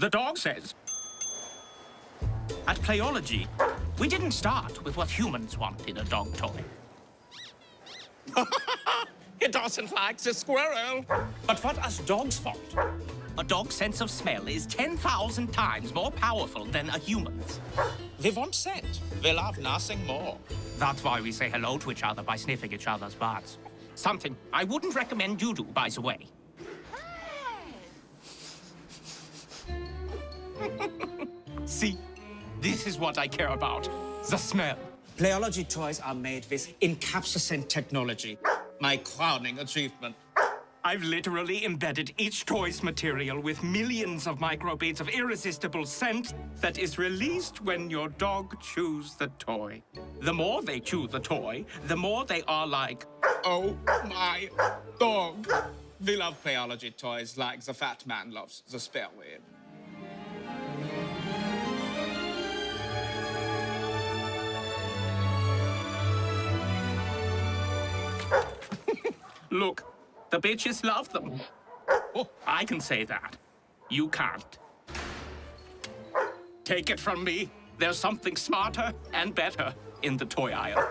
The dog says. At Playology, we didn't start with what humans want in a dog toy. He doesn't like the squirrel. But what us dogs want? A dog's sense of smell is 10,000 times more powerful than a human's. We want scent. We love nothing more. That's why we say hello to each other by sniffing each other's butts. Something I wouldn't recommend you do, by the way. See, this is what I care about, the smell. Playology toys are made with encapsulation technology. My crowning achievement. I've literally embedded each toy's material with millions of microbeads of irresistible scent that is released when your dog chews the toy. The more they chew the toy, the more they are like, Oh my dog. We love Playology toys like the fat man loves the spare rib. look, the bitches love them. Oh, I can say that. You can't. Take it from me, there's something smarter and better in the toy aisle.